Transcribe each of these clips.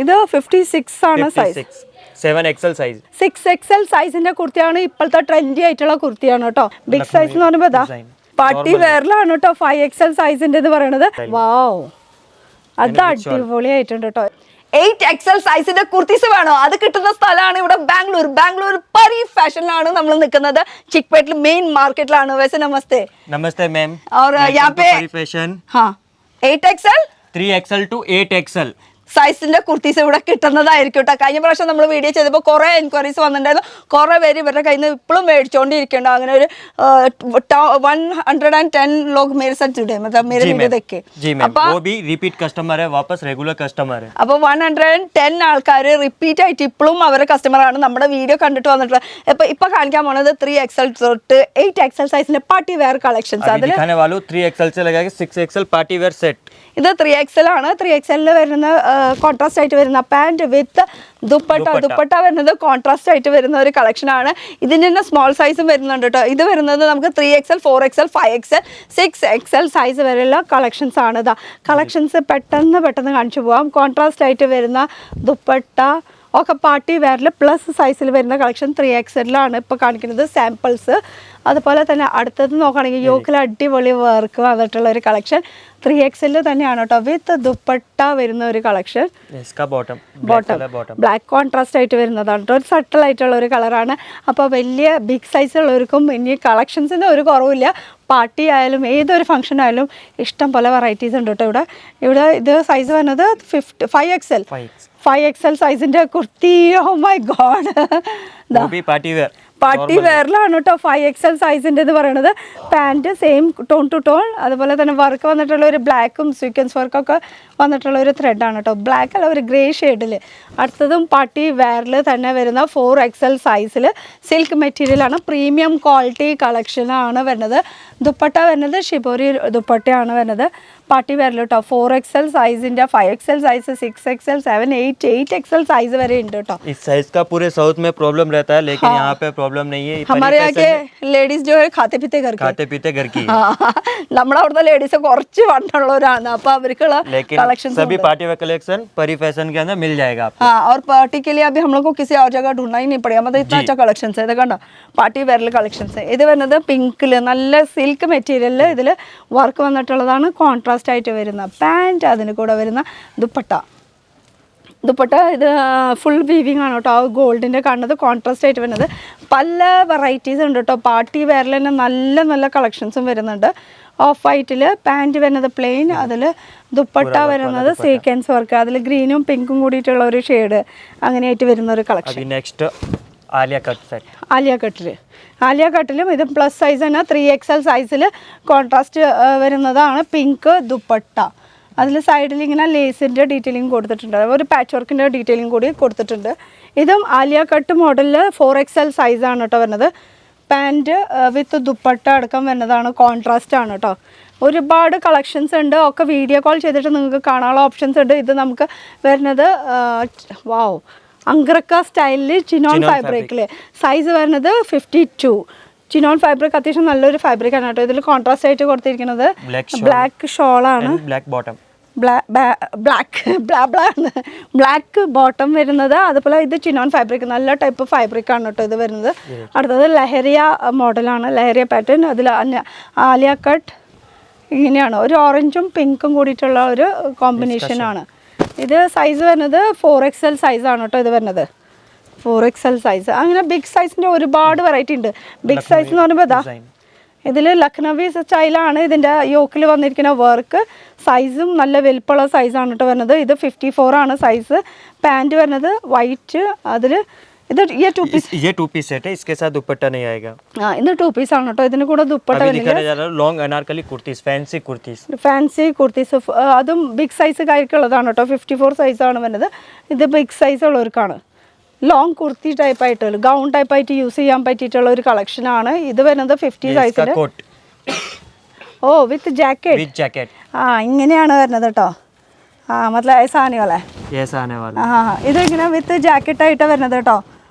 ഇത് 56 ആണ് size. 7XL size. 6XL സൈസിന്റെ കുർത്തിയാണ്. ഇപ്പോഴത്തെ ട്രെൻഡി ആയിട്ടുള്ള കുർത്തിയാണ് കേട്ടോ. ബിഗ് സൈസ് എന്ന് പറയുമ്പോൾ ഇതാ പാർട്ടി വെയറിലാണ് കേട്ടോ 5XL സൈസിന്റെ ഇത് പറയണത്. വാവ്, അത് അടിപൊളിയായിട്ടുണ്ട് കേട്ടോ. 8XL സൈസിന്റെ കുർത്തീസ് വേണോ? അത് കിട്ടുന്ന സ്ഥലമാണ് ഇവിടെ ബാംഗ്ലൂർ പരി ഫാഷനിലാണ് നമ്മൾ നിൽക്കുന്നത്. ചിക്പേട്ടിൽ മെയിൻ മാർക്കറ്റിലാണ്. വैसे नमस्ते. नमस्ते मैम. और यहाँ पे परी फैशन. हाँ 8XL 3XL to 8XL സൈസിന്റെ kurtis ഇവിടെ കിട്ടുന്നതായിരിക്കും കേട്ടോ. കഴിഞ്ഞ പ്രാവശ്യം നമ്മൾ വീഡിയോ ചെയ്തപ്പോൾ കുറേ എൻക്വയറീസ് വന്നിട്ടുണ്ടായിരുന്നു. കുറേ പേര് ഇവരുടെ കയ്യിൽ നിന്ന് ഇപ്പോഴും മേടിച്ചുകൊണ്ടിരിക്കുന്നുണ്ട്. അങ്ങനെ ഒരു 110 लोग मेरे साथ जुड़े, मतलब मेरे वीडियो देख के. जी मैम, वो भी रिपीट कस्टमर है, वापस रेगुलर कस्टमर है. അപ്പോൾ 110 ആൾക്കാർ റിപ്പീറ്റ് ആയിട്ട് ഇപ്പോഴും അവരുടെ കസ്റ്റമറാണ്. നമ്മുടെ വീഡിയോ കണ്ടിട്ട് വന്നിട്ടുള്ളത്. ഇപ്പൊ കാണിക്കാൻ പോണത് 3XL തൊട്ട് 8XL സൈസിന്റെ പാർട്ടി വെയർ കളക്ഷൻസ്. അതിൽ दिखाने वालों 3XL से लगा के 6XL पार्टी वेयर सेट. ഇത് 3XL ആണ്. 3XL വരുന്ന കോൺട്രാസ്റ്റ് ആയിട്ട് വരുന്ന പാൻറ് വിത്ത് ദുപ്പട്ട വരുന്നത് കോൺട്രാസ്റ്റ് ആയിട്ട് വരുന്ന ഒരു കളക്ഷൻ ആണ്. ഇതിൻ്റെ തന്നെ സ്മോൾ സൈസും വരുന്നുണ്ട് കേട്ടോ. ഇത് വരുന്നത് നമുക്ക് 3XL 4XL 5XL 6XL size വരെയുള്ള കളക്ഷൻസ് ആണ്. ഇതാ കളക്ഷൻസ് പെട്ടെന്ന് കാണിച്ചു പോകാം. കോൺട്രാസ്റ്റ് ആയിട്ട് വരുന്ന ദുപ്പട്ട ഒക്കെ പാർട്ടി വെയറിൽ പ്ലസ് സൈസിൽ വരുന്ന കളക്ഷൻ 3XL ഇപ്പോൾ കാണിക്കുന്നത് സാമ്പിൾസ്. അതുപോലെ തന്നെ അടുത്തത് നോക്കുകയാണെങ്കിൽ യോക്കിൽ അടിപൊളി വർക്ക് വന്നിട്ടുള്ള ഒരു കളക്ഷൻ 3XL തന്നെയാണ് കേട്ടോ. വിത്ത് ദുപ്പട്ട വരുന്ന ഒരു കളക്ഷൻ. ബോട്ടം ബ്ലാക്ക് കോൺട്രാസ്റ്റ് ആയിട്ട് വരുന്നതാണ് കേട്ടോ. ഒരു സട്ടിൽ ആയിട്ടുള്ള ഒരു കളറാണ്. അപ്പോൾ വലിയ ബിഗ് സൈസ് ഉള്ളവർക്കും ഇനി കളക്ഷൻസിന് ഒരു കുറവില്ല. പാർട്ടി ആയാലും ഏതൊരു ഫംഗ്ഷൻ ആയാലും ഇഷ്ടം പോലെ വെറൈറ്റീസ് ഉണ്ട് കേട്ടോ. ഇവിടെ ഇത് സൈസ് വരുന്നത് 5XL സൈസിന്റെ kurti. Oh my god, party വെയറിലാണ് കേട്ടോ 5XL സൈസിൻ്റെ ഇത് പറയണത്. Pant same tone to tone. അതുപോലെ തന്നെ വർക്ക് വന്നിട്ടുള്ള ഒരു ബ്ലാക്കും സീക്വൻസ് വർക്കൊക്കെ വന്നിട്ടുള്ള ഒരു ത്രെഡാണ് കേട്ടോ. ബ്ലാക്ക് അല്ല, ഒരു ഗ്രേ ഷെയ്ഡിൽ. അടുത്തതും പാർട്ടി വെയറിൽ തന്നെ വരുന്ന 4XL സൈസിൽ സിൽക്ക് മെറ്റീരിയലാണ്. പ്രീമിയം ക്വാളിറ്റി കളക്ഷനാണ് വരുന്നത്. ദുപ്പട്ട വരുന്നത് ഷിബോരി ദുപ്പട്ടയാണ് വരുന്നത് പാർട്ടി വെയറിൽ കേട്ടോ. 4XL സൈസിൻ്റെ 5XL size 6XL 7 8 8XL size വരെ ഉണ്ട് കേട്ടോ. इस साइज का पूरे साउथ में प्रॉब्लम रहता है, लेकिन यहाँ पे प्रॉब्लम नहीं है. हमारे यहाँ के लेडीज जो है खाते पीते घर की. നമ്മുടെ അവിടുത്തെ ലേഡീസ് കുറച്ച് വണ്ണുള്ളവരാണ്. അപ്പോൾ അവർക്കുള്ള कलेक्शन सभी पार्टी वेयर कलेक्शन परी फैशन के अंदर मिल जाएगा आपको. हाँ, और पार्टी के लिए अभी हम लोग को किसी और जगह ढूंढना ही नहीं पड़ेगा. मतलब इतना अच्छा कलेक्शन है. ഇത് കണ്ടോ പാർട്ടി വെയറിൽ കളക്ഷൻസ്. ഇത് വരുന്നത് പിങ്കിൽ നല്ല സിൽക്ക് മെറ്റീരിയലിൽ ഇതിൽ വർക്ക് വന്നിട്ടുള്ളതാണ്. കോൺട്രാസ്റ്റ് ആയിട്ട് വരുന്ന പാൻറ്, അതിന് കൂടെ വരുന്ന ദുപ്പട്ട ഇത് ഫുൾ വീവിങ് ആണ് കേട്ടോ. ആ ഗോൾഡിൻ്റെ കാണുന്നത് കോൺട്രാസ്റ്റ് ആയിട്ട് വരുന്നത്. പല വെറൈറ്റീസ് ഉണ്ട് കേട്ടോ. പാർട്ടി വെയറിൽ തന്നെ നല്ല കളക്ഷൻസും വരുന്നുണ്ട്. ഓഫ് വൈറ്റിൽ പാൻറ് വരുന്നത് പ്ലെയിൻ, അതിൽ ദുപ്പട്ട വരുന്നത് സീക്വൻസ് വർക്ക്, അതിൽ ഗ്രീനും പിങ്കും കൂടിയിട്ടുള്ള ഒരു ഷെയ്ഡ് അങ്ങനെയായിട്ട് വരുന്ന ഒരു കളക്ഷൻ. നെക്സ്റ്റ് ആലിയ കട്ടിലും ഇത് പ്ലസ് സൈസ് തന്നെ 3XL സൈസിൽ കോൺട്രാസ്റ്റ് വരുന്നതാണ്. പിങ്ക് ദുപ്പട്ട, അതിൽ സൈഡിൽ ഇങ്ങനെ ലേസിൻ്റെ ഡീറ്റെയിലിംഗ് കൊടുത്തിട്ടുണ്ട്. ഒരു പാച്ച് വർക്കിൻ്റെ ഡീറ്റെയിലിംഗ് കൂടി കൊടുത്തിട്ടുണ്ട്. ഇതും ആലിയ കട്ട് മോഡലിൽ 4XL സൈസാണ് കേട്ടോ വരുന്നത്. പാൻറ്റ് വിത്ത് ദുപ്പട്ട അടക്കം വരുന്നതാണ്. കോൺട്രാസ്റ്റ് ആണ് കേട്ടോ. ഒരുപാട് കളക്ഷൻസ് ഉണ്ട്. ഒക്കെ വീഡിയോ കോൾ ചെയ്തിട്ട് നിങ്ങൾക്ക് കാണാനുള്ള ഓപ്ഷൻസ് ഉണ്ട്. ഇത് നമുക്ക് വരുന്നത് വാവ് അങ്ക്രക്ക സ്റ്റൈലിൽ ചിനോൺ ഫാബ്രിക്കിൽ സൈസ് വരുന്നത് 52. ചിനോൺ ഫാബ്രിക് അത്യാവശ്യം നല്ലൊരു ഫാബ്രിക്കാണ് കേട്ടോ. ഇതിൽ കോൺട്രാസ്റ്റ് ആയിട്ട് കൊടുത്തിരിക്കുന്നത് ബ്ലാക്ക് ഷോളാണ്. ബ്ലാക്ക് ബോട്ടം വരുന്നത്. അതുപോലെ ഇത് ചിനോൺ ഫാബ്രിക്, നല്ല ടൈപ്പ് ഫാബ്രിക് ആണ് കേട്ടോ ഇത് വരുന്നത്. അടുത്തത് ലഹരിയ മോഡലാണ്, ലഹരിയ പാറ്റേൺ. അതിൽ ആലിയ കട്ട് ഇങ്ങനെയാണ്. ഒരു ഓറഞ്ചും പിങ്കും കൂടിയിട്ടുള്ള ഒരു കോമ്പിനേഷനാണ്. ഇത് സൈസ് വരുന്നത് 4XL സൈസാണ് കേട്ടോ ഇത് വരുന്നത്. 4XL size. അങ്ങനെ ബിഗ് സൈസിൻ്റെ ഒരുപാട് വെറൈറ്റി ഉണ്ട്. ബിഗ് സൈസ് എന്ന് പറയുമ്പോൾ ഇതാ ഇതിൽ ലക്നവി സ്റ്റൈലാണ് ഇതിൻ്റെ യോക്കിൽ വന്നിരിക്കുന്ന വർക്ക്. സൈസും നല്ല വലുപ്പമുള്ള സൈസാണ് കേട്ടോ വരുന്നത്. ഇത് 54 ആണ് സൈസ്. പാൻറ് വരുന്നത് വൈറ്റ്, അതിൽ ഇത് ये टू पीस सेट है, इसके साथ दुपट्टा नहीं आएगा. हाँ, ഇത് 2 पीस ആണ് കേട്ടോ. ഇതിന് കൂടെ ദുപ്പട്ട വരുന്നില്ല. ലോങ് അനാർക്കലി കുർത്തീസ്, ഫാൻസി കുർത്തീസ് അതും ബിഗ് സൈസ് കാര്യമുള്ളതാണ് കേട്ടോ. 54 സൈസാണ് വരുന്നത്. ഇത് ബിഗ് സൈസ് ഉള്ളവർക്കാണ്. ലോങ് കുർത്തി ടൈപ്പായിട്ട് ഗൗൺ ടൈപ്പായിട്ട് യൂസ് ചെയ്യാൻ പറ്റിയിട്ടുള്ള ഒരു കളക്ഷനാണ്. ഇത് വരുന്നത് 50 സൈസിൽ. Oh with jacket. ആ ഇങ്ങനെയാണ് വരുന്നത് കേട്ടോ. ആ മതലബ് ऐसा आने वाला है. हाँ, ഇത് ഇങ്ങനെ വിത്ത് ജാക്കറ്റായിട്ടാണ് വരുന്നത് കേട്ടോ.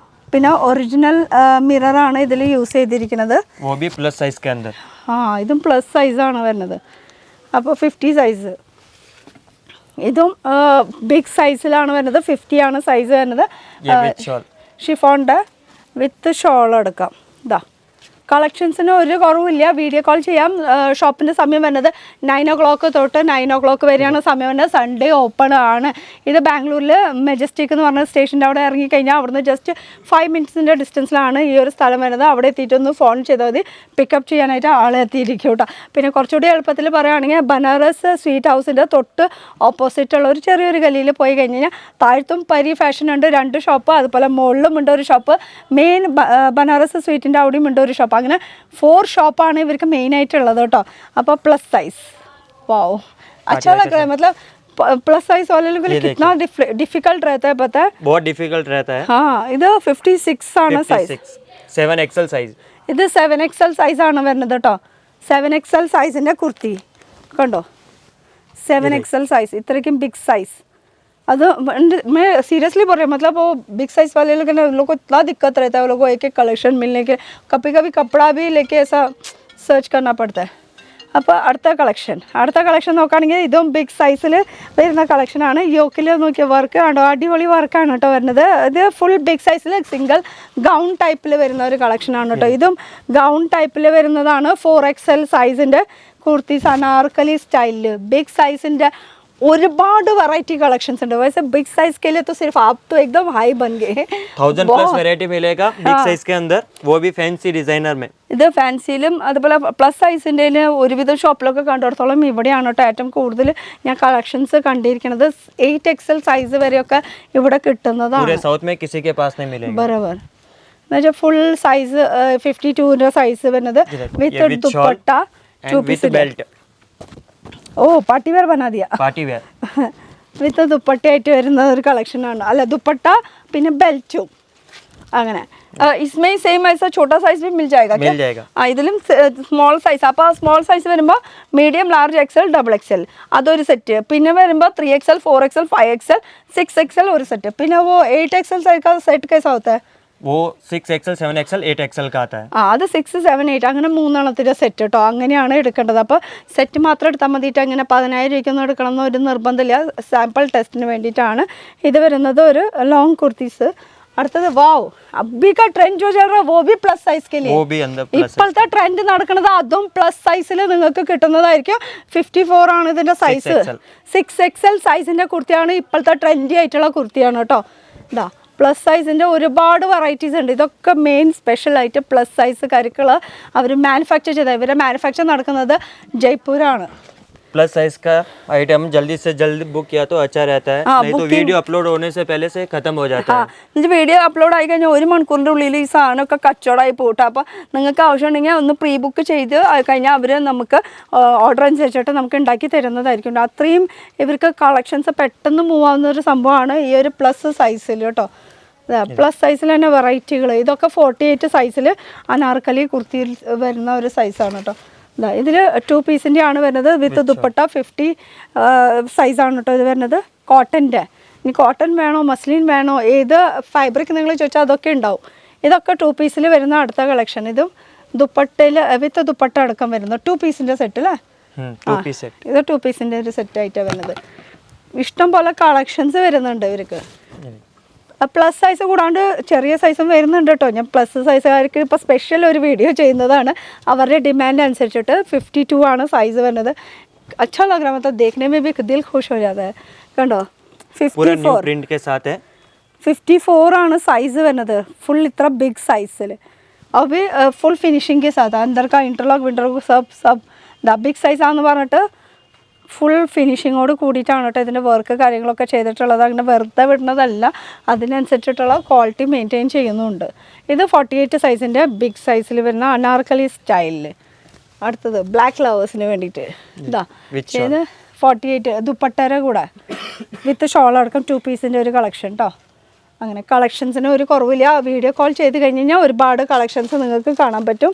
പിന്നെ ഒറിജിനൽ മിററാണ് ഇതിൽ യൂസ് ചെയ്തിരിക്കുന്നത്. ആ ഇതും പ്ലസ് സൈസാണ് വരുന്നത്. അപ്പോൾ 50 സൈസ്. ഇതും ബിഗ് സൈസിലാണ് വരുന്നത്. 50 ആണ് സൈസ് വരുന്നത്. ये विद शॉल ഷിഫോണിൻ്റെ വിത്ത് ഷോൾ എടുക്കാം. ഇതാ കളക്ഷൻസിന് ഒരു കുറവില്ല. വീഡിയോ കോൾ ചെയ്യാം. ഷോപ്പിൻ്റെ സമയം വരുന്നത് 9 o'clock തൊട്ട് 9 o'clock വരെയാണ് സമയം വരുന്നത്. സൺഡേ ഓപ്പൺ ആണ്. ഇത് ബാംഗ്ലൂരിൽ മെജസ്റ്റിക് എന്ന് പറഞ്ഞ സ്റ്റേഷൻ്റെ അവിടെ ഇറങ്ങിക്കഴിഞ്ഞാൽ അവിടുന്ന് ജസ്റ്റ് 5 minutes ഡിസ്റ്റൻസിലാണ് ഈ ഒരു സ്ഥലം വരുന്നത്. അവിടെ എത്തിയിട്ടൊന്ന് ഫോൺ ചെയ്താൽ മതി, പിക്കപ്പ് ചെയ്യാനായിട്ട് ആളെത്തിയിരിക്കും കേട്ടോ. പിന്നെ കുറച്ചുകൂടി എളുപ്പത്തിൽ പറയുകയാണെങ്കിൽ ബനാറസ് സ്വീറ്റ് ഹൗസിൻ്റെ തൊട്ട് ഓപ്പോസിറ്റുള്ള ഒരു ചെറിയൊരു ഗലിയിൽ പോയി കഴിഞ്ഞ് കഴിഞ്ഞാൽ താഴത്തും പരി ഫാഷൻ ഉണ്ട് 2 ഷോപ്പ്, അതുപോലെ മുകളിലും ഉണ്ട് ഒരു ഷോപ്പ്. മെയിൻ ബനാറസ് സ്വീറ്റിൻ്റെ അവിടെയും ഉണ്ട് ഒരു ഷോപ്പ്. അങ്ങനെ 4 ഷോപ്പാണ് ഇവർക്ക് മെയിനായിട്ടുള്ളത് കേട്ടോ. അപ്പോൾ പ്ലസ് സൈസ് वाओ अच्छा लग रहा है, मतलब प्लस साइज वाले लोगों के लिए कितना डिफिकल्ट रहता है पता है? बहुत डिफिकल्ट रहता है. हाँ ഇത് 56 ആണ് സൈസ്. 7XL size. ഇത് 7XL സൈസ് ആണ് വരുന്നത് കേട്ടോ. 7XL സൈസിൻ്റെ കുർത്തി കണ്ടോ, 7XL സൈസ്, ഇത്രയ്ക്കും ബിഗ് സൈസ്. അത് मैं सीरियसली बोल रही हूँ, मतलब वो बिग साइज वाले लोग ना, उन लोग को इतना दिक्कत रहता है, वो लोग को एक एक कलेक्शन मिलने के, कभी कभी कपड़ा भी लेके ऐसा सर्च करना पड़ता है. അപ്പോൾ അടുത്ത കളക്ഷൻ നോക്കുകയാണെങ്കിൽ ഇതും ബിഗ് സൈസിൽ വരുന്ന കളക്ഷനാണ്. യോക്കിൽ നോക്കിയ വർക്ക് ആണോ, അടിപൊളി വർക്കാണ് കേട്ടോ വരുന്നത്. ഇത് ഫുൾ ബിഗ് സൈസിൽ സിംഗിൾ ഗൗൺ ടൈപ്പിൽ വരുന്ന ഒരു കളക്ഷനാണ് കേട്ടോ. ഇതും ഗൗൺ ടൈപ്പിൽ വരുന്നതാണ്. 4XL സൈസിൻ്റെ കുർത്തീസ് അനാർക്കലി സ്റ്റൈലിൽ ബിഗ് സൈസിൻ്റെ ഒരുപാട് വെറൈറ്റി കളക്ഷൻസ് ഉണ്ട്. वैसे बिग साइज के लिए तो सिर्फ आप तो एकदम हाई बन गए हैं. 1000+ वैरायटी मिलेगा बिग साइज के अंदर, वो भी फैंसी डिजाइनर में. ഇത് ഫാൻസിയിലും അതുപോലെ പ്ലസ് സൈസിൻ്റെ ഒരുവിധ ഷോപ്പിലൊക്കെ കണ്ടിടത്തോളം ഇവിടെയാണ് കേട്ടോ ഏറ്റവും കൂടുതൽ ഞാൻ കളക്ഷൻസ് കണ്ടിരിക്കുന്നത്. 8XL സൈസ് വരെയൊക്കെ ഇവിടെ കിട്ടുന്നതാണ്. पूरे साउथ में किसी के पास नहीं मिलेगा. ബറബർ എന്നുവെച്ചാൽ ഫുൾ സൈസ് 52ൻ്റെ സൈസ് വരുന്നത് with dupatta, with belt. Oh party wear ബനാ ദിയ. पार्टी वेयर വിത്ത് ദുപ്പട്ടയായിട്ട് വരുന്ന ഒരു കളക്ഷനാണ്. അല്ല ദുപ്പട്ട പിന്നെ ബെൽറ്റും അങ്ങനെ. इसमें सेम ऐसा छोटा साइज भी मिल जाएगा क्या? मिल जाएगा. ഇതിലും സ്മോൾ സൈസ്. അപ്പോൾ സ്മോൾ സൈസ് വരുമ്പോൾ മീഡിയം, ലാർജ്, XL, XXL അതൊരു സെറ്റ്. പിന്നെ വരുമ്പോൾ 3XL, 4XL, 5XL, 6XL ഒരു സെറ്റ്. പിന്നെ वो 8XL साइज का सेट कैसा होता है? वो 6XL, 7XL, 8XL का आता है. അത് 6, 7, 8 അങ്ങനെ 3 സെറ്റ് കേട്ടോ. അങ്ങനെയാണ് എടുക്കേണ്ടത്. അപ്പോൾ സെറ്റ് മാത്രം എടുത്താൽ മതിയിട്ട് അങ്ങനെ 10,000 രൂപയ്ക്കൊന്നും എടുക്കണം എന്നൊരു നിർബന്ധമില്ല. സാമ്പിൾ ടെസ്റ്റിന് വേണ്ടിയിട്ടാണ് ഇത് വരുന്നത്. ഒരു ലോങ് കുർത്തീസ്. അടുത്തത് വാവ് അബ്ബി കാ ട്രെൻഡ് जो चल रहा है वो भी प्लस साइज के लिए. वो भी अंदर प्लस. ഇപ്പോഴത്തെ ട്രെൻഡ് നടക്കുന്നത് അതും പ്ലസ് സൈസിൽ നിങ്ങൾക്ക് കിട്ടുന്നതായിരിക്കും. 54 ആണ് ഇതിന്റെ സൈസ്. 6XL സൈസിന്റെ കുർത്തിയാണ് ഇപ്പോഴത്തെ ട്രെൻഡി ആയിട്ടുള്ള കുർത്തിയാണ് കേട്ടോ. ഇതാ പ്ലസ് സൈസിൻ്റെ ഒരുപാട് വെറൈറ്റീസ് ഉണ്ട്. ഇതൊക്കെ മെയിൻ സ്പെഷ്യലായിട്ട് പ്ലസ് സൈസുകാർക്കുള്ള അവർ മാനുഫാക്ചർ ചെയ്ത, ഇവരുടെ മാനുഫാക്ചർ നടക്കുന്നത് ജയ്പൂരാണ്. प्लस साइज का आइटम जल्दी से जल्दी बुक किया तो अच्छा रहता है. नहीं तो वीडियो अपलोड होने से पहले से खत्म हो जाता है. എന്നിട്ട് വീഡിയോ അപ്ലോഡ് ആയി കഴിഞ്ഞാൽ 1 മണിക്കൂറിൻ്റെ ഉള്ളിൽ ഈ സാധനമൊക്കെ കച്ചവടമായി പോട്ടെ. അപ്പോൾ നിങ്ങൾക്ക് ആവശ്യമുണ്ടെങ്കിൽ ഒന്ന് പ്രീ ബുക്ക് ചെയ്ത് കഴിഞ്ഞാൽ അവർ നമുക്ക് ഓർഡർ അനുസരിച്ചിട്ട് നമുക്ക് ഉണ്ടാക്കി തരുന്നതായിരിക്കും. അത്രയും ഇവർക്ക് കളക്ഷൻസ് പെട്ടെന്ന് മൂവ് ആവുന്ന ഒരു സംഭവമാണ് ഈ ഒരു പ്ലസ് സൈസിൽ കേട്ടോ. പ്ലസ് സൈസിൽ തന്നെ വെറൈറ്റികൾ. ഇതൊക്കെ 48 സൈസിൽ അനാർക്കലി കുർത്തിയിൽ വരുന്ന ഒരു സൈസാണ് കേട്ടോ. ഇതിൽ 2 പീസിൻ്റെ ആണ് വരുന്നത് വിത്ത് ദുപ്പട്ട. 50 സൈസാണ് കേട്ടോ ഇത് വരുന്നത്. കോട്ടൻ്റെ, ഇനി കോട്ടൺ വേണോ മസ്ലിൻ വേണോ ഏത് ഫാബ്രിക് നിങ്ങൾ ചോദിച്ചാൽ അതൊക്കെ ഉണ്ടാവും. ഇതൊക്കെ 2 പീസിൽ വരുന്ന അടുത്ത കളക്ഷൻ. ഇതും ദുപ്പട്ടയിൽ വിത്ത് ദുപ്പട്ട അടക്കം വരുന്നു. 2 പീസിൻ്റെ സെറ്റ് അല്ലേ? ഇത് 2 പീസിൻ്റെ ഒരു സെറ്റായിട്ടാണ് വരുന്നത്. ഇഷ്ടം പോലെ കളക്ഷൻസ് വരുന്നുണ്ട് ഇവർക്ക്. പ്ലസ് സൈസ് കൂടാണ്ട് ചെറിയ സൈസും വരുന്നുണ്ട് കേട്ടോ. ഞാൻ പ്ലസ് സൈസുകാർക്ക് ഇപ്പോൾ സ്പെഷ്യൽ ഒരു വീഡിയോ ചെയ്യുന്നതാണ്. അവരുടെ ഡിമാൻഡ് അനുസരിച്ചിട്ട് 52 ആണ് സൈസ് വരുന്നത്. अच्छा लग रहा है, मतलब देखने में भी दिल खुश हो जाता है. കണ്ടോ 54 ആണ് സൈസ് വരുന്നത്. ഫുൾ ഇത്ര ബിഗ് സൈസിൽ അभी ഫുൾ ഫിനിഷിംഗ് के साथ अंदर का इंटरलॉक विंटरलॉक सब ബിഗ് സൈസ് ആണെന്ന് പറഞ്ഞിട്ട് ഫുൾ ഫിനിഷിങ്ങോട് കൂടിയിട്ടാണ് കേട്ടോ ഇതിൻ്റെ വർക്ക് കാര്യങ്ങളൊക്കെ ചെയ്തിട്ടുള്ളത്. അങ്ങനെ വെറുതെ വിടുന്നതല്ല, അതിനനുസരിച്ചിട്ടുള്ള ക്വാളിറ്റി മെയിൻറ്റെയിൻ ചെയ്യുന്നുണ്ട്. ഇത് 48 സൈസിൻ്റെ ബിഗ് സൈസിൽ വരുന്ന അനാർക്കലി സ്റ്റൈലിൽ. അടുത്തത് ബ്ലാക്ക് ലവേഴ്സിന് വേണ്ടിയിട്ട് ഇതാ ഇത് 48 ദുപ്പട്ടര കൂടെ വിത്ത് ഷോൾ അടക്കം 2 പീസിൻ്റെ ഒരു കളക്ഷൻ കേട്ടോ. അങ്ങനെ കളക്ഷൻസിന് ഒരു കുറവില്ല. വീഡിയോ കോൾ ചെയ്ത് കഴിഞ്ഞ് കഴിഞ്ഞാൽ ഒരുപാട് കളക്ഷൻസ് നിങ്ങൾക്ക് കാണാൻ പറ്റും.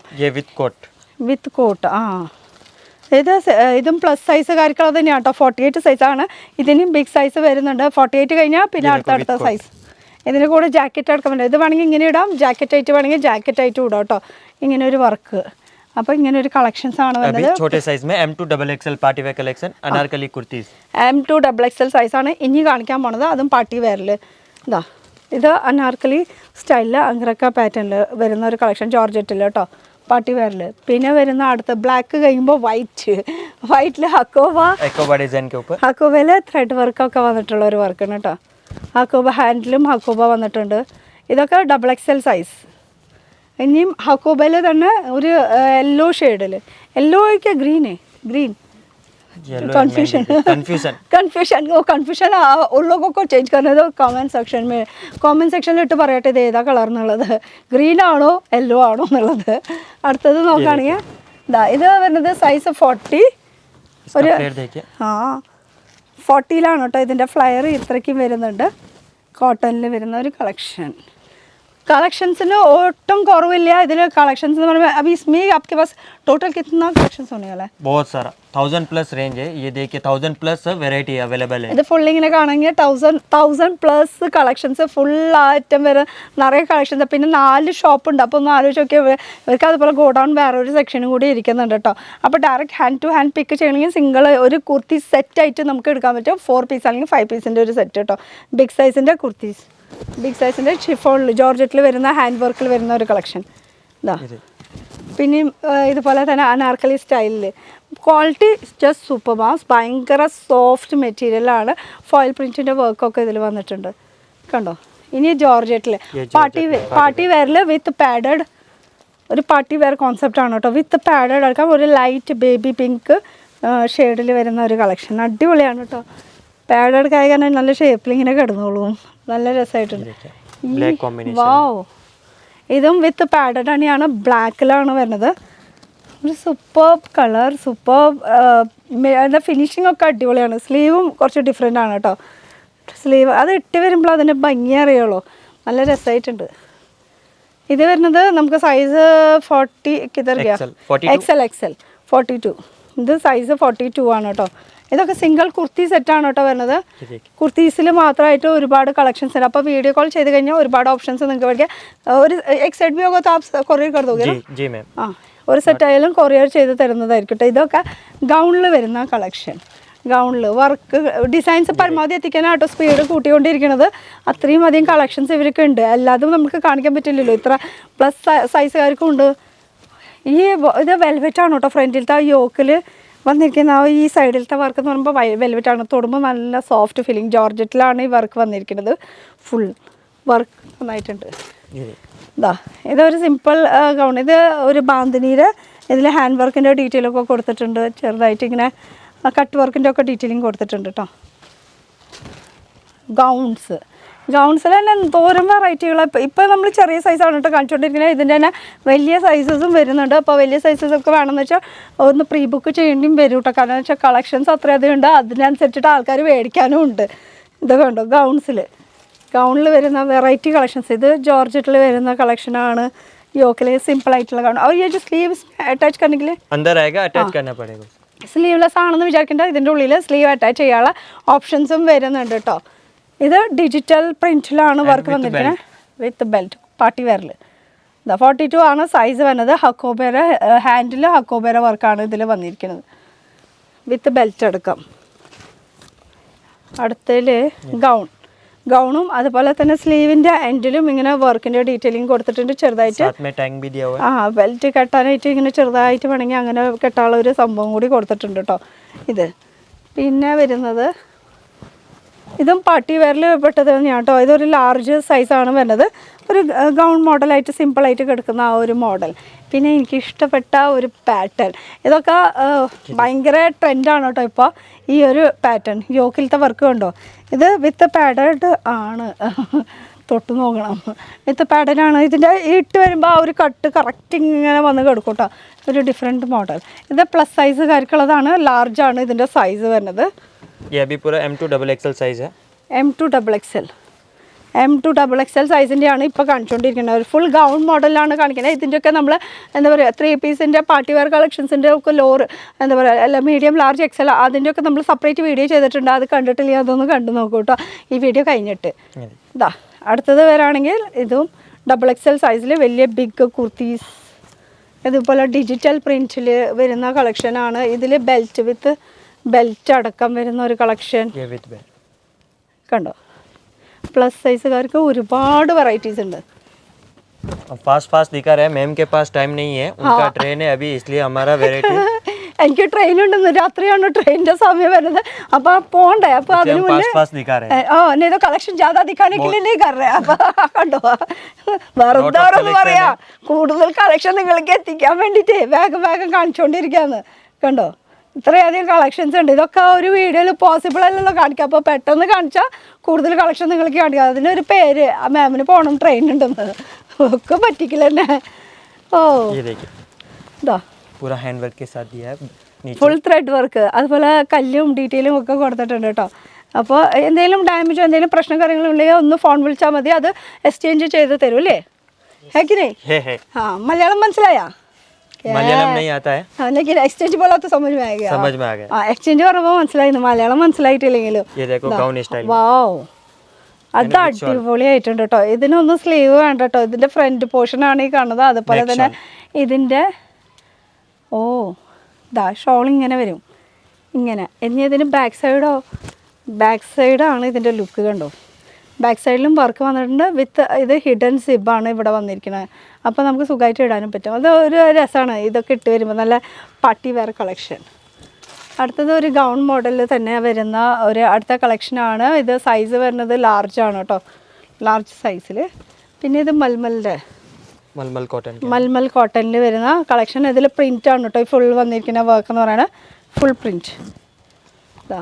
വിത്ത് കോട്ട്. ഇതും പ്ലസ് സൈസുകാർക്കുള്ളത് തന്നെയാണ് കേട്ടോ. 48 സൈസാണ്. ഇതിനും ബിഗ് സൈസ് വരുന്നുണ്ട്. 48 കഴിഞ്ഞാൽ പിന്നെ അടുത്ത സൈസ്. ഇതിൻ്റെ കൂടെ ജാക്കറ്റ് അടക്കം വേണ്ട. ഇത് വേണമെങ്കിൽ ഇങ്ങനെ ഇടാം, ജാക്കറ്റ് ആയിട്ട് വേണമെങ്കിൽ ജാക്കറ്റ് ആയിട്ട് ഇടാം കേട്ടോ. ഇങ്ങനെ ഒരു വർക്ക്. അപ്പോൾ ഇങ്ങനെ ഒരു കളക്ഷൻസ് ആണ് अभी വരുന്നത്. छोटे साइज में M2XXL party wear collection Anarkali kurtis M2XXL സൈസാണ് ഇനി കാണിക്കാൻ പോണത്. അതും പാർട്ടി വെയറിൽ. ഇതാ ഇത് അനാർക്കലി സ്റ്റൈലിൽ അങ്ക്രക്ക പാറ്റേണിൽ വരുന്ന ഒരു കളക്ഷൻ, ജോർജറ്റിൽ കേട്ടോ, പാർട്ടി വെയറിൽ. പിന്നെ വരുന്ന അടുത്ത ബ്ലാക്ക് കഴിയുമ്പോൾ വൈറ്റിൽ एकोबा डिजाइन के ऊपर ഹക്കോബയിൽ ത്രെഡ് വർക്കൊക്കെ വന്നിട്ടുള്ള ഒരു വർക്കാണ് കേട്ടോ. ഹക്കോബ ഹാൻഡിലും ഹക്കോബ വന്നിട്ടുണ്ട്. ഇതൊക്കെ XXL സൈസ്. ഇനിയും ഹക്കോബയിൽ തന്നെ ഒരു യെല്ലോ ഷെയ്ഡിൽ, യെല്ലോയ്ക്ക് ഗ്രീൻ कन्फ्यूजन उन लोगों को चेंज करने दो कमेंट സെക്ഷനിൽ ഇട്ട് പറയട്ടെ ഇത് ഏതാ കളർ എന്നുള്ളത്, ഗ്രീൻ ആണോ യെല്ലോ ആണോ എന്നുള്ളത്. അടുത്തത് നോക്കുകയാണെങ്കിൽ ഇതാ ഇത് വരുന്നത് സൈസ് 40, ഒരു 40ലാണ് കേട്ടോ. ഇതിൻ്റെ ഫ്ലയർ ഇത്രയ്ക്കും വരുന്നുണ്ട്. കോട്ടണിൽ വരുന്ന ഒരു കളക്ഷൻസിന് ഒട്ടും കുറവില്ല ഇതിൽ. കളക്ഷൻസ് എന്ന് പറയുമ്പോൾ अभी इसमें आपके पास टोटल कितना कलेक्शंस होने वाला है? बहुत सारा 1000+ रेंज है. ये देखिए 1000+ वैरायटी अवेलेबल है. ഇത് ഫുൾ ഇങ്ങനെ കാണുമെങ്കിൽ 1000+ കളക്ഷൻസ് ഫുൾ ഐറ്റം വരെ നിറയെ കളക്ഷൻസ്. പിന്നെ 4 ഷോപ്പുണ്ട്. അപ്പോൾ ഒന്ന് ആലോചിച്ച് നോക്കിയാൽ ഇവർക്ക് അതുപോലെ ഗോഡൗൺ വേറെ ഒരു സെക്ഷനും കൂടി ഇരിക്കുന്നുണ്ട് കേട്ടോ. അപ്പോൾ ഡയറക്റ്റ് ഹാൻഡ് ടു ഹാൻഡ് പിക്ക് ചെയ്യണമെങ്കിൽ സിംഗിൾ ഒരു കുർത്തി സെറ്റായിട്ട് നമുക്ക് എടുക്കാൻ പറ്റും. 4 പീസ് അല്ലെങ്കിൽ 5 പീസിൻ്റെ ഒരു സെറ്റ് കേട്ടോ. ബിഗ് സൈസിൻ്റെ കുർത്തീസ്, ബിഗ് സൈസിൻ്റെ ഷിഫോണിൽ ജോർജറ്റിൽ വരുന്ന ഹാൻഡ് വർക്കിൽ വരുന്ന ഒരു കളക്ഷൻ ഇതാ. പിന്നെയും ഇതുപോലെ തന്നെ അനാർക്കലി സ്റ്റൈലിൽ ക്വാളിറ്റി ജസ്റ്റ് സൂപ്പർ മാസ്, ഭയങ്കര സോഫ്റ്റ് മെറ്റീരിയലാണ്. ഫോയിൽ പ്രിൻറ്റിൻ്റെ വർക്കൊക്കെ ഇതിൽ വന്നിട്ടുണ്ട് കണ്ടോ. ഇനി ജോർജറ്റിൽ പാർട്ടി വെയറിൽ വിത്ത് പാഡഡ്, ഒരു പാർട്ടി വെയർ കോൺസെപ്റ്റ് ആണ് കേട്ടോ. വിത്ത് പാഡഡ് എടുക്കാം. ഒരു ലൈറ്റ് ബേബി പിങ്ക് ഷെയ്ഡിൽ വരുന്ന ഒരു കളക്ഷൻ അടിപൊളിയാണ് കേട്ടോ. പാഡഡ് കായ കാരണം നല്ല ഷേപ്പിൽ ഇങ്ങനെ കിടന്നോളും, നല്ല രസമായിട്ടുണ്ട്. വാവ്, ഇതും വിത്ത് പാഡഡ് തന്നെയാണ്, ബ്ലാക്കിലാണ് വരുന്നത്. ഒരു സൂപ്പർ കളർ, സൂപ്പർ അതിൻ്റെ ഫിനിഷിംഗ് ഒക്കെ അടിപൊളിയാണ്. സ്ലീവും കുറച്ച് ഡിഫറെൻ്റ് ആണ് കേട്ടോ. സ്ലീവ് അത് ഇട്ട് വരുമ്പോൾ അതിൻ്റെ ഭംഗി അറിയുള്ളൂ, നല്ല രസമായിട്ടുണ്ട്. ഇത് വരുന്നത് നമുക്ക് സൈസ് 40 XL 42. ഇത് സൈസ് 42 ആണ് കേട്ടോ. ഇതൊക്കെ സിംഗിൾ കുർത്തി സെറ്റാണ് കേട്ടോ വരുന്നത്. കുർത്തീസിൽ മാത്രമായിട്ട് ഒരുപാട് കളക്ഷൻസ് ഉണ്ട്. അപ്പോൾ വീഡിയോ കോൾ ചെയ്ത് കഴിഞ്ഞാൽ ഒരുപാട് ഓപ്ഷൻസ് നിങ്ങൾക്ക് പഠിക്കാം. ഒരു എക്സൈഡ് ബി होगा तो आप കൊറിയർ कर दोगे? जी मैम. ആ, ഒരു സെറ്റ് ആയാലും കൊറിയർ ചെയ്ത് തരുന്നതായിരിക്കും കേട്ടോ. ഇതൊക്കെ ഗൗണിൽ വരുന്ന കളക്ഷൻ. ഗൗണിൽ വർക്ക് ഡിസൈൻസ് പരമാവധി എത്തിക്കാനാട്ടോ സ്പീഡ് കൂട്ടിക്കൊണ്ടിരിക്കുന്നത്. അത്രയും അധികം കളക്ഷൻസ് ഇവർക്ക് ഉണ്ട്. എല്ലാതും നമുക്ക് കാണിക്കാൻ പറ്റില്ലല്ലോ, ഇത്ര പ്ലസ് സൈസുകാർക്കും ഉണ്ട്. ഇത് വെൽവെറ്റ് ആണ് കേട്ടോ. ഫ്രണ്ടിലത്തെ യോക്കിൽ വന്നിരിക്കുന്ന ഈ സൈഡിലത്തെ വർക്ക് എന്ന് പറയുമ്പോൾ വെൽവെറ്റ് ആണ്. തൊടുമ്പോൾ നല്ല സോഫ്റ്റ് ഫീലിംഗ്. ജോർജറ്റിലാണ് ഈ വർക്ക് വന്നിരിക്കുന്നത്. ഫുൾ വർക്ക് നന്നായിട്ടുണ്ട്. ഇതാ ഇതൊരു സിമ്പിൾ ഗൗൺ. ഇത് ഒരു ബാന്തിനിയുടെ ഇതിൽ ഹാൻഡ് വർക്കിൻ്റെ ഡീറ്റെയിലൊക്കെ കൊടുത്തിട്ടുണ്ട്. ചെറുതായിട്ട് ഇങ്ങനെ കട്ട് വർക്കിൻ്റെ ഒക്കെ ഡീറ്റെയിലിംഗ് കൊടുത്തിട്ടുണ്ട് കേട്ടോ. ഗൗൺസിൽ തന്നെ എന്തോരം വെറൈറ്റികൾ. ഇപ്പോൾ നമ്മൾ ചെറിയ സൈസാണ് കേട്ടോ കാണിച്ചുകൊണ്ടിരിക്കുന്നത്. ഇതിൻ്റെ തന്നെ വലിയ സൈസസും വരുന്നുണ്ട്. അപ്പോൾ വലിയ സൈസസൊക്കെ വേണമെന്ന് വെച്ചാൽ ഒന്ന് പ്രീ ബുക്ക് ചെയ്യേണ്ടിയും വരും കേട്ടോ. കാരണം എന്ന് വെച്ചാൽ കളക്ഷൻസ് അത്രയധികം ഉണ്ട്. അതിനനുസരിച്ചിട്ട് ആൾക്കാർ മേടിക്കാനും ഉണ്ട്. ഇതൊക്കെ ഉണ്ടോ ഗൗണിൽ വരുന്ന വെറൈറ്റി കളക്ഷൻസ്. ഇത് ജോർജറ്റിൽ വരുന്ന കളക്ഷനാണ്. യോക്കിൽ സിമ്പിളായിട്ടുള്ള ഗൗൺ. और ये जो स्लीव्स अटैच करने के लिए अंदर आएगा, अटैच करना पड़ेगा. സ്ലീവ്ലെസ് ആണെന്ന് വിചാരിക്കേണ്ട. ഇതിൻ്റെ ഉള്ളിൽ സ്ലീവ് അറ്റാച്ച് ചെയ്യാനുള്ള ഓപ്ഷൻസും വരുന്നുണ്ട് കേട്ടോ. ഇത് ഡിജിറ്റൽ പ്രിൻറ്റിലാണ് വർക്ക് വന്നിരിക്കുന്നത്. വിത്ത് ബെൽറ്റ് പാർട്ടി വെയറിൽ. ഇതാ 42 ആണ് സൈസ് വരുന്നത്. ഹക്കോബേര ഹാൻഡിൽ ഹക്കോബേര വർക്കാണ് ഇതിൽ വന്നിരിക്കുന്നത്. വിത്ത് ബെൽറ്റ് എടുക്കാം. അടുത്തതിൽ ഗൗണും അതുപോലെ തന്നെ സ്ലീവിൻ്റെ എൻഡിലും ഇങ്ങനെ വർക്കിൻ്റെ ഡീറ്റെയിലിംഗ് കൊടുത്തിട്ടുണ്ട്. ചെറുതായിട്ട് ബെൽറ്റ് കെട്ടാനായിട്ട് ഇങ്ങനെ ചെറുതായിട്ട് വേണമെങ്കിൽ അങ്ങനെ കെട്ടാനുള്ള ഒരു സംഭവം കൂടി കൊടുത്തിട്ടുണ്ട് കേട്ടോ. ഇത് പിന്നെ വരുന്നത് ഇതും പാർട്ടി വെയറിൽ പെട്ടത് തന്നെയാണ് കേട്ടോ. ഇതൊരു ലാർജ് സൈസാണ് വരുന്നത്. ഒരു ഗൗൺ മോഡലായിട്ട് സിമ്പിളായിട്ട് കിടക്കുന്ന ആ ഒരു മോഡൽ. പിന്നെ എനിക്ക് ഇഷ്ടപ്പെട്ട ഒരു പാറ്റേൺ, ഇതൊക്കെ ഭയങ്കര ട്രെൻഡാണ് കേട്ടോ ഇപ്പോൾ ഈ ഒരു പാറ്റേൺ. യോക്കിലത്തെ വർക്ക് കണ്ടോ. ഇത് വിത്ത് പാഡഡ് ആണ്, തൊട്ട് നോക്കണം. വിത്ത് പാഡഡാണ്. ഇതിൻ്റെ ഇട്ട് വരുമ്പോൾ ആ ഒരു കട്ട് കറക്റ്റ് ഇങ്ങനെ വന്ന് കിടക്കും കേട്ടോ. ഒരു ഡിഫറെൻറ്റ് മോഡൽ. ഇത് പ്ലസ് സൈസുകാർക്കുള്ളതാണ്. ലാർജാണ് ഇതിൻ്റെ സൈസ് വരുന്നത്. ये अभी पूरा M2XXL साइज है. M2XXL സൈസിൻ്റെയാണ് ഇപ്പോൾ കാണിച്ചുകൊണ്ടിരിക്കുന്നത്. ഒരു ഫുൾ ഗൗൺ മോഡലാണ് കാണിക്കുന്നത്. ഇതിൻ്റെയൊക്കെ നമ്മൾ എന്താ പറയുക 3 പീസിൻ്റെ പാർട്ടി വെയർ കളക്ഷൻസിൻ്റെ ഒക്കെ എന്താ പറയുക അല്ല മീഡിയം ലാർജ് എക്സൽ അതിൻ്റെയൊക്കെ നമ്മൾ സെപ്പറേറ്റ് വീഡിയോ ചെയ്തിട്ടുണ്ട്. അത് കണ്ടിട്ടില്ല, അതൊന്ന് കണ്ടു നോക്കൂ കേട്ടോ ഈ വീഡിയോ കഴിഞ്ഞിട്ട്. ഇതാ അടുത്തത് വരാണെങ്കിൽ ഇതും XXL സൈസിൽ വലിയ ബിഗ് കുർത്തീസ് ഇതുപോലെ ഡിജിറ്റൽ പ്രിൻറ്റിൽ വരുന്ന കളക്ഷനാണ്. ഇതിൽ ബെൽറ്റ് വിത്ത് ബെൽറ്റ് അടക്കം വരുന്ന ഒരു കളക്ഷൻ ये विद बेल्ट കണ്ടോ. പ്ലസ് സൈസുകാർക്ക് ഒരുപാട് വെറൈറ്റീസ് ഉണ്ട്. फास्ट फास्ट दिखा रहे हैं, मैम के पास टाइम नहीं है, उनका ट्रेन है अभी, इसलिए हमारा वेराइटी എനിക്ക് ട്രെയിൻ ഉണ്ടെന്ന്, രാത്രിയാണ് ട്രെയിനിന്റെ സമയം വരുന്നത്, അപ്പൊ പോണ്ടേ, അപ്പൊ അതിന് മുന്നേ फास्ट फास्ट दिखा रहे हैं. नहीं तो कलेक्शन ज्यादा दिखाने के लिए नहीं कर रहे അപ്പൊ കണ്ടോ വെറുതെ ഓരോന്ന് പറയാ, കൂടുതൽ കളക്ഷൻ നിങ്ങൾക്ക് എത്തിക്കാൻ വേണ്ടിട്ടേ വേഗം വേഗം കാണിച്ചുകൊണ്ടിരിക്കാന്ന്. കണ്ടോ ഇത്രയധികം കളക്ഷൻസ് ഉണ്ട്. ഇതൊക്കെ ഒരു വീഡിയോയിൽ പോസിബിൾ അല്ലല്ലോ കാണിക്കാം, അപ്പോൾ പെട്ടെന്ന് കാണിച്ചാൽ കൂടുതൽ കളക്ഷൻ നിങ്ങൾക്ക് കാണിക്കാം. അതിനൊരു പേര് ആ മാമിന് പോകണം ട്രെയിൻ ഉണ്ടെന്ന്, ഒക്കെ പറ്റിക്കില്ല തന്നെ. ഓ ये देखिए ഇതാ पूरा हैंड वर्क के साथ दिया है नीचे. ഫുൾ ത്രെഡ് വർക്ക്, അതുപോലെ കല്ലും ഡീറ്റെയിലും ഒക്കെ കൊടുത്തിട്ടുണ്ട് കേട്ടോ. അപ്പോൾ എന്തെങ്കിലും ഡാമേജോ എന്തെങ്കിലും പ്രശ്നം കാര്യങ്ങളുണ്ടെങ്കിൽ ഒന്ന് ഫോൺ വിളിച്ചാൽ മതി, അത് എക്സ്ചേഞ്ച് ചെയ്ത് തരും അല്ലേ? ഹേക്കിനെ है ആ മലയാളം മനസ്സിലായാ? मलयालम नहीं आता है, लेकिन एक्सचेंज बोला तो समझ में आ गया. समझ में आ गया. ആ എക്സ്ചേഞ്ച് പറയുമ്പോൾ മനസ്സിലായിരുന്നു, മലയാളം മനസ്സിലായിട്ടില്ലെങ്കിലും. ये देखो गाउन स्टाइल. വാവ് അത് അടിപൊളിയായിട്ടുണ്ട് കേട്ടോ. ഇതിനൊന്നും സ്ലീവ് വേണ്ട കേട്ടോ, ഇതിന്റെ ഫ്രണ്ട് പോർഷൻ ആണ് ഈ കാണുന്നത്. അതുപോലെ തന്നെ ഇതിന്റെ ഓ ദാ ഷോൾ ഇങ്ങനെ വരും ഇങ്ങനെ. ഇനി ഇതിന് ബാക്ക് സൈഡോ, ബാക്ക് സൈഡാണ് ഇതിന്റെ ലുക്ക് കണ്ടോ. ബാക്ക് സൈഡിലും വർക്ക് വന്നിട്ടുണ്ട് വിത്ത് ഇത് ഹിഡൻ സിബാണ് ഇവിടെ വന്നിരിക്കുന്നത്. അപ്പോൾ നമുക്ക് സുഖമായിട്ട് ഇടാനും പറ്റും. അത് ഒരു രസമാണ് ഇതൊക്കെ ഇട്ട് വരുമ്പോൾ, നല്ല പാർട്ടി വെയർ കളക്ഷൻ. അടുത്തത് ഒരു ഗൗൺ മോഡലിൽ തന്നെ വരുന്ന ഒരു അടുത്ത കളക്ഷനാണ്. ഇത് സൈസ് വരുന്നത് ലാർജ് ആണ് കേട്ടോ, ലാർജ് സൈസിൽ. പിന്നെ ഇത് മൽമലിൻ്റെ मलमल कॉटन മൽമൽ കോട്ടണിൽ വരുന്ന കളക്ഷൻ. ഇതിൽ പ്രിൻ്റ് ആണ് കേട്ടോ ഈ ഫുൾ വന്നിരിക്കുന്ന വർക്ക് എന്ന് പറയുന്നത്, ഫുൾ പ്രിൻറ്റ്. ഇതാ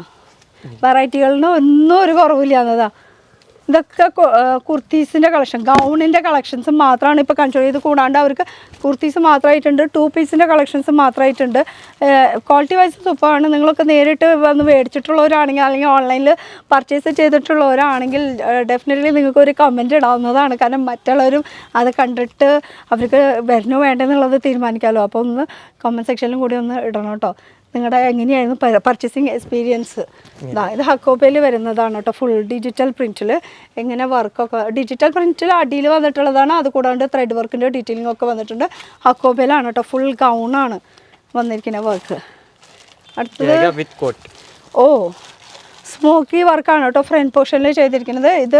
വെറൈറ്റികളിന് ഒന്നും ഒരു കുറവില്ല എന്നതാ. ഇതൊക്കെ കുർത്തീസിൻ്റെ കളക്ഷൻ, ഗൗണിൻ്റെ കളക്ഷൻസ് മാത്രമാണ് ഇപ്പോൾ കാണിച്ചത്. ഇത് കൂടാണ്ട് അവർക്ക് കുർത്തീസ് മാത്രമായിട്ടുണ്ട്, 2 പീസിൻ്റെ കളക്ഷൻസ് മാത്രമായിട്ടുണ്ട്. ക്വാളിറ്റി വൈസ് സൂപ്പറാണ്. നിങ്ങളൊക്കെ നേരിട്ട് വന്ന് മേടിച്ചിട്ടുള്ളവരാണെങ്കിൽ അല്ലെങ്കിൽ ഓൺലൈനിൽ പർച്ചേസ് ചെയ്തിട്ടുള്ളവരാണെങ്കിൽ ഡെഫിനറ്റ്ലി നിങ്ങൾക്ക് ഒരു കമൻറ്റ് ഇടാവുന്നതാണ്. കാരണം മറ്റുള്ളവരും അത് കണ്ടിട്ട് അവർക്ക് വരണോ വേണ്ടെന്നുള്ളത് തീരുമാനിക്കാമല്ലോ. അപ്പോൾ ഒന്ന് കമൻറ്റ് സെക്ഷനിലും കൂടി ഒന്ന് ഇടണം കേട്ടോ, നിങ്ങളുടെ എങ്ങനെയായിരുന്നു പർച്ചേസിങ് എക്സ്പീരിയൻസ്. ഇത് ഹക്കോബയിൽ വരുന്നതാണ് കേട്ടോ, ഫുൾ ഡിജിറ്റൽ പ്രിൻറ്റിൽ. എങ്ങനെ വർക്കൊക്കെ ഡിജിറ്റൽ പ്രിൻറ്റിൽ അടിയിൽ വന്നിട്ടുള്ളതാണ്. അത് കൂടാണ്ട് ത്രെഡ് വർക്കിൻ്റെ ഡീറ്റെയിലിംഗ് ഒക്കെ വന്നിട്ടുണ്ട്. ഹക്കോബയിലാണ് കേട്ടോ, ഫുൾ ഗൗണാണ് വന്നിരിക്കുന്ന വർക്ക്. അടുത്തത് विद कोट. ഓ സ്മോക്കി വർക്കാണ് കേട്ടോ ഫ്രണ്ട് പോർഷനിൽ ചെയ്തിരിക്കുന്നത്. ഇത്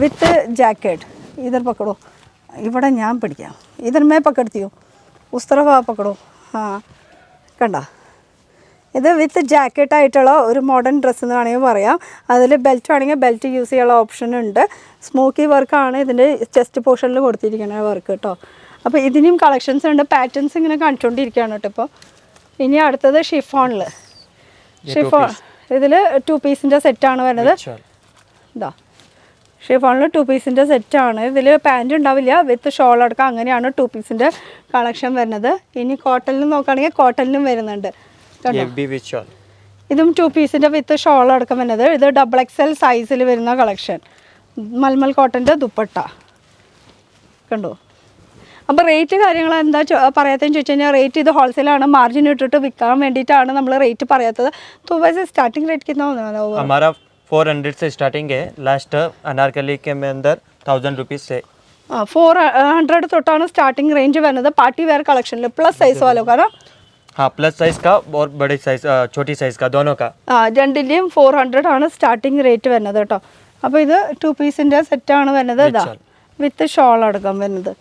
വിത്ത് ജാക്കറ്റ്. ഇതർ പക്കടോ, ഇവിടെ ഞാൻ പിടിക്കാം, ഇതർ മേ പക്കടുത്തിയോ, ഉസ്തറ പക്കടോ. ആ കണ്ട, ഇത് വിത്ത് ജാക്കറ്റ് ആയിട്ടുള്ള ഒരു മോഡേൺ ഡ്രസ്സ് എന്ന് വേണമെങ്കിൽ പറയാം. അതിൽ ബെൽറ്റ് വേണമെങ്കിൽ ബെൽറ്റ് യൂസ് ചെയ്യാനുള്ള ഓപ്ഷൻ ഉണ്ട്. സ്മോക്കി വർക്കാണ് ഇതിൻ്റെ ചെസ്റ്റ് പോർഷനിൽ കൊടുത്തിരിക്കുന്ന വർക്ക് കേട്ടോ. അപ്പോൾ ഇതിനും കളക്ഷൻസ് ഉണ്ട്, പാറ്റേൺസ് ഇങ്ങനെ കാണിച്ചുകൊണ്ടിരിക്കുകയാണ് കേട്ടോ ഇപ്പോൾ. ഇനി അടുത്തത് ഷിഫോണിൽ. ഷിഫോൺ ഇതിൽ 2 പീസിൻ്റെ സെറ്റാണ് വരുന്നത്. ഇതാ ഷിഫോണിൽ 2 പീസിൻ്റെ സെറ്റാണ്. ഇതിൽ പാൻറ് ഉണ്ടാവില്ല, വിത്ത് ഷോൾ അടക്കം അങ്ങനെയാണ് 2 പീസിൻ്റെ കളക്ഷൻ വരുന്നത്. ഇനി കോട്ടണിൽ നോക്കുകയാണെങ്കിൽ കോട്ടണിലും വരുന്നുണ്ട്. ഇതും 2 പീസിൻ്റെ വിത്ത് ഷോൾ അടക്കം വരുന്നത്. ഇത് XXL സൈസിൽ വരുന്ന കളക്ഷൻ. മൽമൽ കോട്ടൻ്റെ ദുപ്പട്ട കണ്ടോ. അപ്പോൾ റേറ്റ് കാര്യങ്ങൾ എന്താ പറയാത്തതെന്ന് ചോദിച്ചു കഴിഞ്ഞാൽ, റേറ്റ് ഇത് ഹോൾസെയിലാണ്, മാർജിൻ ഇട്ടിട്ട് വിൽക്കാൻ വേണ്ടിയിട്ടാണ് നമ്മൾ റേറ്റ് പറയാത്തത്. तो वैसे स्टार्टिंग रेट कितना होगा? हमारा 400 से स्टार्टिंग है, लास्ट अनारकली के में अंदर 1000 रुपीज़ से 400 തൊട്ടാണ് സ്റ്റാർട്ടിംഗ് റേഞ്ച് വരുന്നത് പാർട്ടി വെയർ കളക്ഷനിൽ. പ്ലസ് സൈസ് വാലോ കാരണം हाँ प्लस साइज का और बड़े साइज छोटी साइज का दोनों का. രണ്ടിൻ്റെയും 400 ആണ് സ്റ്റാർട്ടിംഗ് റേറ്റ് വരുന്നത് കേട്ടോ. അപ്പോൾ ഇത് 2 പീസിൻ്റെ സെറ്റാണ് വരുന്നത്. ഇതാ വിത്ത് ഷോൾ അടക്കം വരുന്നത്.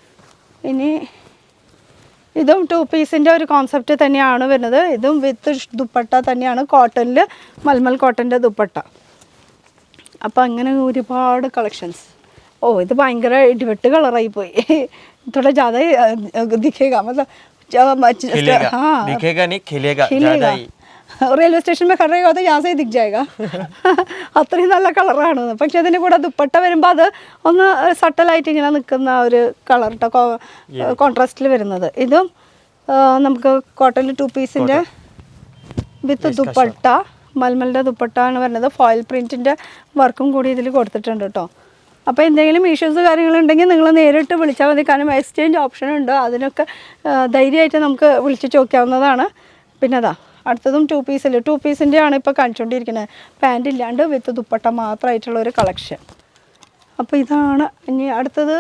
ഇനി ഇതും 2 പീസിൻ്റെ ഒരു കോൺസെപ്റ്റ് തന്നെയാണ് വരുന്നത്. ഇതും വിത്ത് ദുപ്പട്ട തന്നെയാണ്, കോട്ടണിൽ മൽമൽ കോട്ടൻ്റെ ദുപ്പട്ട. അപ്പോൾ അങ്ങനെ ഒരുപാട് കളക്ഷൻസ്. ഓ ഇത് ഭയങ്കര ഇടിവെട്ട് കളറായി പോയി. थोड़ा ज़्यादा ही दिखेगा, मतलब दिखेगा नहीं खिलेगा ज़्यादा ही. റെയിൽവേ സ്റ്റേഷൻ में खड़ा रहेगा तो यहाँ से ही दिख जाएगा. അത്രയും നല്ല കളറാണ്. പക്ഷെ അതിൻ്റെ കൂടെ ദുപ്പട്ട വരുമ്പോൾ അത് ഒന്ന് സട്ടലായിട്ട് ഇങ്ങനെ നിൽക്കുന്ന ഒരു കളർ കേട്ടോ, കോൺട്രാസ്റ്റിൽ വരുന്നത്. ഇതും നമുക്ക് കോട്ടണിൽ 2 പീസിൻ്റെ വിത്ത് ദുപ്പട്ട, മൽമലിൻ്റെ ദുപ്പട്ടാണ് വരുന്നത്. ഫോയിൽ പ്രിൻറ്റിൻ്റെ വർക്കും കൂടി ഇതിൽ കൊടുത്തിട്ടുണ്ട് കേട്ടോ. അപ്പോൾ എന്തെങ്കിലും ഇഷ്യൂസ് കാര്യങ്ങളുണ്ടെങ്കിൽ നിങ്ങൾ നേരിട്ട് വിളിച്ചാൽ മതി. കാരണം എക്സ്ചേഞ്ച് ഓപ്ഷൻ ഉണ്ട്, അതിനൊക്കെ ധൈര്യമായിട്ട് നമുക്ക് വിളിച്ച് ചോദിക്കാവുന്നതാണ്. പിന്നെ അതാ അടുത്തതും 2 പീസിൽ 2 പീസിൻ്റെ ആണ് ഇപ്പോൾ കാണിച്ചുകൊണ്ടിരിക്കുന്നത്. പാൻറ് ഇല്ലാണ്ട് വിത്ത് ദുപ്പട്ട മാത്രമായിട്ടുള്ള ഒരു കളക്ഷൻ. അപ്പോൾ ഇതാണ്. ഇനി അടുത്തത്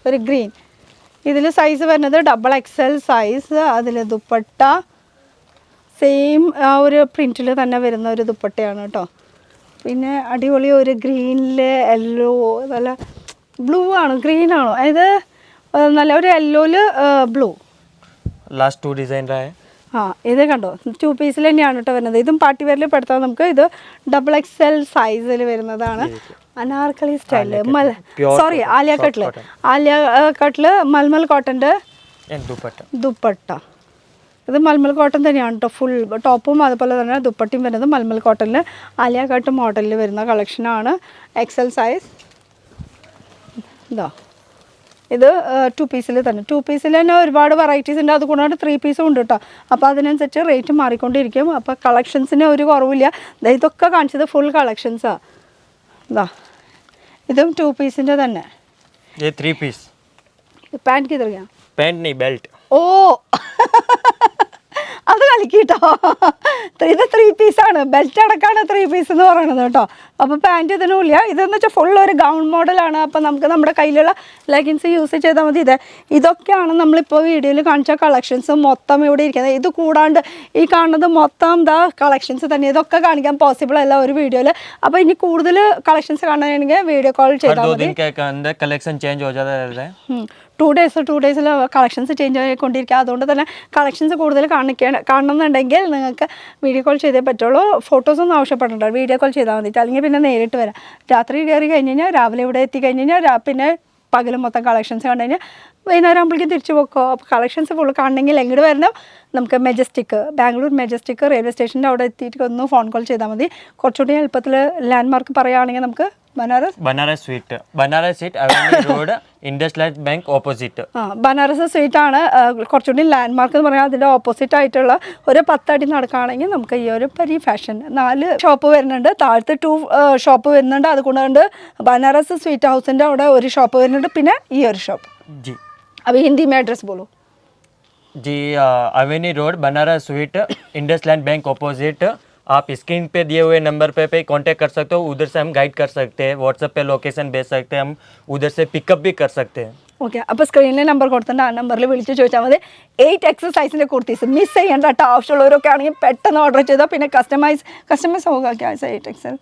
ഒരു ഗ്രീൻ. ഇതിൽ സൈസ് വരുന്നത് XXL സൈസ്. അതിൽ ദുപ്പട്ട സെയിം ആ ഒരു പ്രിൻറ്റിൽ തന്നെ വരുന്ന ഒരു ദുപ്പട്ടയാണ് കേട്ടോ. പിന്നെ അടിപൊളി ഒരു ഗ്രീനിൽ യെല്ലോ, നല്ല ബ്ലൂ ആണോ ഗ്രീൻ ആണോ, അതായത് നല്ല ഒരു യെല്ലോയിൽ ബ്ലൂ. लास्ट 2 डिजाइन रहा है. ആ ഇത് കണ്ടോ 2 പീസിൽ തന്നെയാണ് കേട്ടോ വരുന്നത്. ഇതും പാർട്ടി വെയറിൽ പെടുത്താം നമുക്ക്. ഇത് XXL സൈസിൽ വരുന്നതാണ്. അനാർക്കലി സ്റ്റൈല് സോറി ആലിയ കട്ടിൽ. ആലിയ കട്ടിൽ മൽമൽ കോട്ടൻ്റെ ദുപ്പട്ട. ഇത് മൽമൽ കോട്ടൺ തന്നെയാണ് കേട്ടോ. ഫുൾ ടോപ്പും അതുപോലെ തന്നെ ദുപ്പട്ടയും വരുന്നത് മൽമൽ കോട്ടണിൽ ആലിയ കട്ട് മോഡലിൽ വരുന്ന കളക്ഷനാണ്. XL size. ഇതാ ഇത് 2 പീസിൽ തന്നെ. 2 പീസിൽ തന്നെ ഒരുപാട് വെറൈറ്റീസ് ഉണ്ട്. അതുകൊണ്ടാണ് 3 പീസും ഉണ്ട് കേട്ടോ. അപ്പോൾ അതിനനുസരിച്ച് റേറ്റ് മാറിക്കൊണ്ടിരിക്കും. അപ്പോൾ കളക്ഷൻസിന് ഒരു കുറവില്ല. ഇതൊക്കെ കാണിച്ചത് ഫുൾ കളക്ഷൻസാണ്. ഇതാ ഇതും 2 പീസിൻ്റെ തന്നെ. ये 3 पीस. പാൻറ്റ് കിതറിയാ पैंट नहीं बेल्ट. ഓ അത് കളിക്കിട്ടോ. ഇത് 3 പീസാണ്. ബെൽറ്റ് അടക്കമാണ് 3 പീസ് എന്ന് പറയുന്നത് കേട്ടോ. അപ്പോൾ പാൻറ്റ് ഇതിനുമില്ല. ഇതെന്ന് വെച്ചാൽ ഫുൾ ഒരു ഗൗൺ മോഡലാണ്. അപ്പോൾ നമുക്ക് നമ്മുടെ കയ്യിലുള്ള ലെഗിൻസ് യൂസ് ചെയ്താൽ മതി. ഇതൊക്കെയാണ് നമ്മളിപ്പോൾ വീഡിയോയിൽ കാണിച്ച കളക്ഷൻസ് മൊത്തം ഇവിടെ ഇരിക്കുന്നത്. ഇത് കൂടാണ്ട് ഈ കാണുന്നത് മൊത്തം കളക്ഷൻസ് തന്നെ. ഇതൊക്കെ കാണിക്കാൻ പോസിബിൾ അല്ല ഒരു വീഡിയോയിൽ. അപ്പോൾ ഇനി കൂടുതൽ കളക്ഷൻസ് കാണാനാണെങ്കിൽ വീഡിയോ കോൾ ചെയ്താൽ മതി. कलेक्शन चेंज हो जाता रहता है. 2 ഡേയ്സിൽ കളക്ഷൻസ് ചേഞ്ച് ആയിക്കൊണ്ടിരിക്കുക. അതുകൊണ്ട് തന്നെ കളക്ഷൻസ് കൂടുതൽ കാണണമെന്നുണ്ടെങ്കിൽ നിങ്ങൾക്ക് വീഡിയോ കോൾ ചെയ്തേ പറ്റുള്ളൂ. ഫോട്ടോസൊന്നും ആവശ്യപ്പെടണ്ട, വീഡിയോ കോൾ ചെയ്താൽ മതി. അല്ലെങ്കിൽ പിന്നെ നേരിട്ട് വരാം. രാത്രി കയറി കഴിഞ്ഞ് കഴിഞ്ഞാൽ രാവിലെ ഇവിടെ എത്തി കഴിഞ്ഞ് കഴിഞ്ഞാൽ പിന്നെ പകലും മൊത്തം കളക്ഷൻസ് കണ്ടു കഴിഞ്ഞാൽ വൈകുന്നേരം ആകുമ്പോഴേക്കും തിരിച്ചു പോക്കോ. അപ്പോൾ കളക്ഷൻസ് ഫുൾ കാണണമെങ്കിൽ എങ്ങോട്ട് വരണം? നമുക്ക് മെജസ്റ്റിക്, ബാംഗ്ലൂർ മെജസ്റ്റിക് റെയിൽവേ സ്റ്റേഷൻ്റെ അവിടെ എത്തിയിട്ട് ഒന്ന് ഫോൺ കോൾ ചെയ്താൽ മതി. കുറച്ചുകൂടി എളുപ്പത്തിൽ ലാൻഡ്മാർക്ക് പറയുകയാണെങ്കിൽ നമുക്ക് Banaras sweet avenue road IndusInd bank opposite. Banaras sweet ആണ് കുറച്ചുകൂടി ലാൻഡ്മാർക്ക് എന്ന് പറയാം. അതിൻ്റെ ഓപ്പോസിറ്റ് ആയിട്ടുള്ള ഒരു 10 അടി നടക്കുകയാണെങ്കിൽ നമുക്ക് ഈ ഒരു പരി ഫാഷൻ 4 ഷോപ്പ് വരുന്നുണ്ട്. താഴത്ത് 2 ഷോപ്പ് വരുന്നുണ്ട്. അതുകൊണ്ട് ബനാറസ് സ്വീറ്റ് ഹൗസിൻ്റെ അവിടെ ഒരു ഷോപ്പ് വരുന്നുണ്ട്. പിന്നെ ഈ ഒരു ഷോപ്പ്. जी अभी हिंदी में एड्रेस बोलो. जी avenue road Banaras sweet IndusInd bank opposite. आप स्क्रीन पे दिए हुए नंबर पे कांटेक्ट कर सकते हो. उधर से हम गाइड कर सकते हैं. व्हाट्सएप पे लोकेशन भेज सकते हैं. हम उधर से पिकअप भी कर सकते हैं. ഓക്കെ, അപ്പോൾ സ്ക്രീനിലെ നമ്പർ കൊടുത്തിട്ടുണ്ട്. ആ നമ്പറിൽ വിളിച്ച് ചോദിച്ചാൽ മതി. 8XL സൈസിൻ്റെ കുർത്തീസ് മിസ് ചെയ്യേണ്ട കേട്ടോ. ആവശ്യമുള്ളവരൊക്കെ ആണെങ്കിൽ പെട്ടെന്ന് ഓർഡർ ചെയ്താൽ പിന്നെ कस्टमाइज होगा क्या ऐसा 8XL?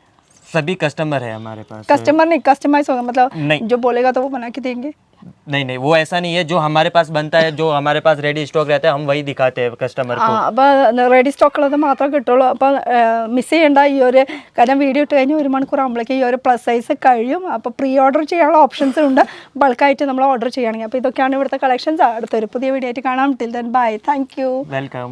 सभी कस्टमर है हमारे पास. कस्टमर नहीं, कस्टमाइज होगा मतलब नहीं. जो बोलेगा तो वो बना के देंगे. नहीं वो ऐसा नहीं है. जो हमारे पास बनता है, जो हमारे पास रेडी स्टॉक रहता है, हम वही दिखाते हैं कस्टमर को. അപ്പോൾ റെഡി സ്റ്റോക്കുള്ളത് മാത്രമേ കിട്ടുള്ളൂ. അപ്പോൾ മിസ് ചെയ്യേണ്ട ഈ ഒരു കാരണം. വീഡിയോ ഇട്ട് കഴിഞ്ഞാൽ 1 മണിക്കൂർ ആകുമ്പോഴേക്കും ഈ ഒരു പ്ലസ് സൈസ് കഴിയും. അപ്പോൾ പ്രീ ഓർഡർ ചെയ്യാനുള്ള ഓപ്ഷൻസ് ഉണ്ട് ബൾക്കായിട്ട് നമ്മൾ ഓർഡർ ചെയ്യുകയാണെങ്കിൽ. അപ്പോൾ ഇതൊക്കെയാണ് ഇവിടുത്തെ കളക്ഷൻസ്. അടുത്തൊരു പുതിയ വീഡിയോ ആയിട്ട് കാണാം. Till then bye. Thank you. Welcome.